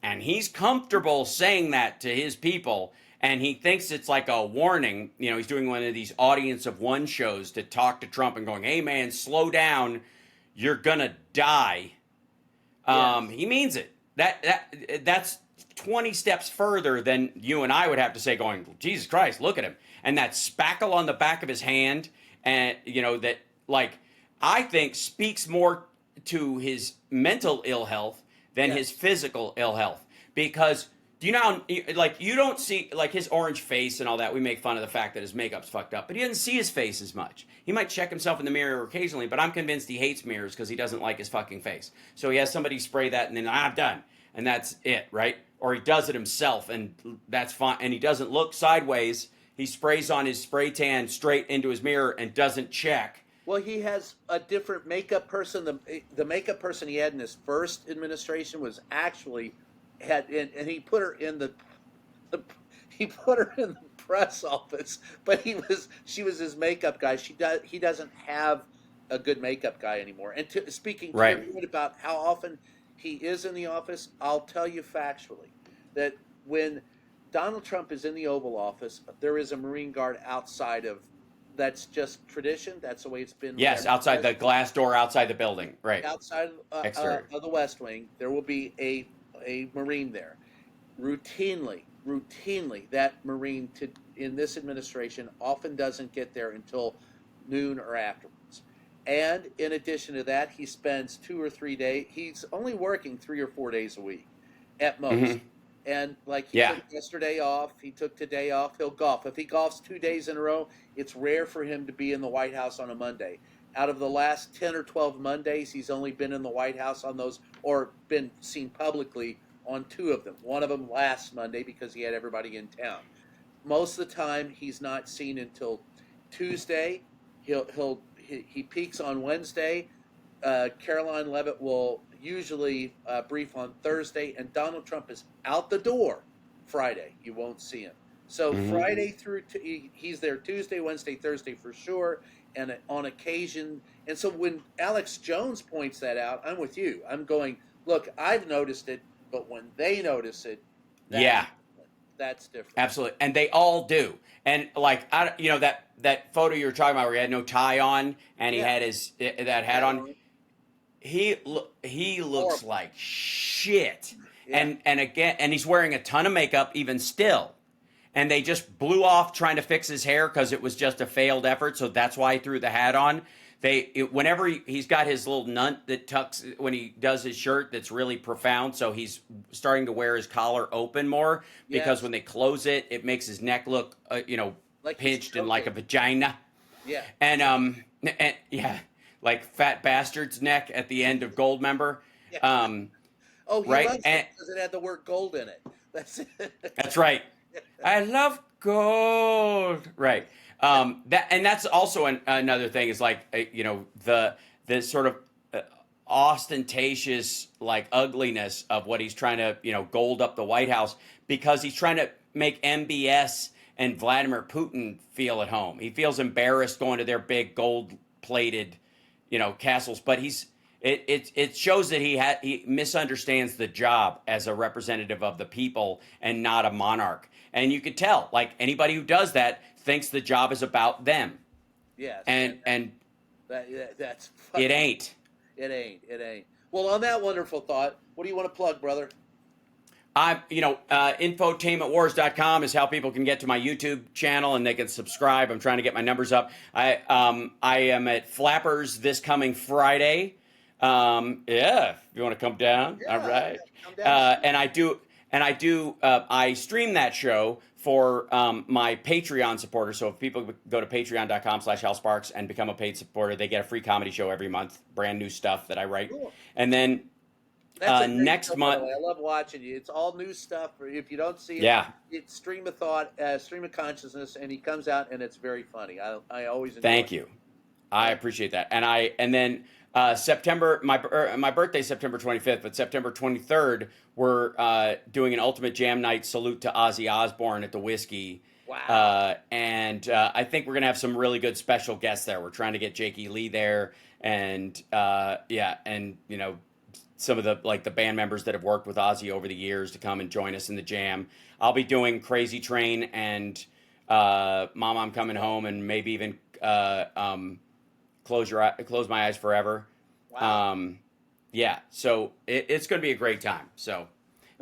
and he's comfortable saying that to his people, and he thinks it's like a warning, he's doing one of these audience of one shows to talk to Trump and going, hey man, slow down, you're gonna die. Yes. He means it. That's 20 steps further than you and I would have to say, going, Jesus Christ, look at him. And that spackle on the back of his hand, and that, like, I think speaks more to his mental ill health than his physical ill health. Because do you know, like, you don't see, like, his orange face and all that. We make fun of the fact that his makeup's fucked up, but he doesn't see his face as much. He might check himself in the mirror occasionally, but I'm convinced he hates mirrors because he doesn't like his fucking face. So he has somebody spray that, and then I'm done, and that's it, right? Or he does it himself, and that's fine. And he doesn't look sideways. He sprays on his spray tan straight into his mirror and doesn't check. Well, he has a different makeup person. The makeup person he had in his first administration was actually and he put her in the press office, but she was his makeup guy. He doesn't have a good makeup guy anymore. And speaking to your point about how often he is in the office, I'll tell you factually that when Donald Trump is in the Oval Office, there is a Marine Guard outside of. That's just tradition. That's the way it's been. Yes, outside the glass door, outside the building, right? Outside of the West Wing, there will be a Marine there. Routinely, that Marine in this administration often doesn't get there until noon or afterwards. And in addition to that, he spends 2 or 3 days. He's only working 3 or 4 days a week, at most. Mm-hmm. And like he took yesterday off, he took today off, he'll golf. If he golfs 2 days in a row, it's rare for him to be in the White House on a Monday. Out of the last 10 or 12 Mondays, he's only been in the White House on those, or been seen publicly on 2 of them. One of them last Monday because he had everybody in town. Most of the time, he's not seen until Tuesday. He peaks on Wednesday. Caroline Leavitt will usually brief on Thursday, and Donald Trump is out the door Friday. You won't see him. So Friday through he's there Tuesday, Wednesday, Thursday for sure, and on occasion. And so when Alex Jones points that out, I'm with you. I'm going, look, I've noticed it, but when they notice it, that's different. Absolutely, and they all do. And like that photo you were talking about where he had no tie on and he had that hat on. He looks like shit, and he's wearing a ton of makeup even still, and they just blew off trying to fix his hair because it was just a failed effort. So that's why he threw the hat on. Whenever he's got his little nunt that tucks when he does his shirt that's really profound, so he's starting to wear his collar open more because when they close it, it makes his neck look like pinched and like a vagina. Yeah, and like Fat Bastard's neck at the end of Goldmember. Yeah. He loves it because it had the word gold in it. That's it. That's right. I love gold. Right. That's also another thing is like the sort of ostentatious like ugliness of what he's trying to gold up the White House because he's trying to make MBS and Vladimir Putin feel at home. He feels embarrassed going to their big gold plated castles, but it shows that he misunderstands the job as a representative of the people and not a monarch. And you could tell, like anybody who does that thinks the job is about them. Yes. And that's it ain't. It ain't. Well, on that wonderful thought, what do you want to plug, brother? Infotainmentwars.com is how people can get to my YouTube channel and they can subscribe. I'm trying to get my numbers up. I am at Flappers this coming Friday. If you want to come down. All right. Come down. And I do And I stream that show for my Patreon supporters. So if people go to patreon.com/Hal Sparks and become a paid supporter, they get a free comedy show every month, brand new stuff that I write. Cool. And then That's a great next show, by the month, way. I love watching you. It's all new stuff. If you don't see it, yeah, it's Stream of Thought, Stream of Consciousness, and he comes out and it's very funny. I always enjoy thank it. you. I appreciate that. And then September, my birthday's September 25th, but September 23rd, we're doing an Ultimate Jam Night salute to Ozzy Osbourne at the Whiskey. Wow. And I think we're gonna have some really good special guests there. We're trying to get Jakey Lee there, and and some of the band members that have worked with Ozzy over the years to come and join us in the jam. I'll be doing Crazy Train and Mom, I'm Coming Home, and maybe even Close My Eyes Forever. Wow. So it's going to be a great time. So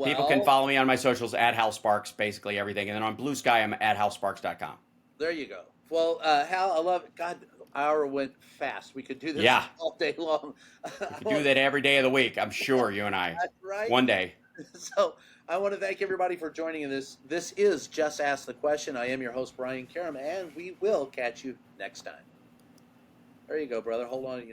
people can Well, follow me on my socials at Hal Sparks, basically everything. And then on Blue Sky, I'm at halsparks.com. there you go. Well, Hal, I love it. God, the hour went fast. We could do this Yeah. all day long. We can do that every day of the week, I'm sure, you and I. That's right. One day. So I want to thank everybody for joining in this. This is Just Ask the Question. I am your host, Brian Karam, and we will catch you next time. There you go, brother. Hold on.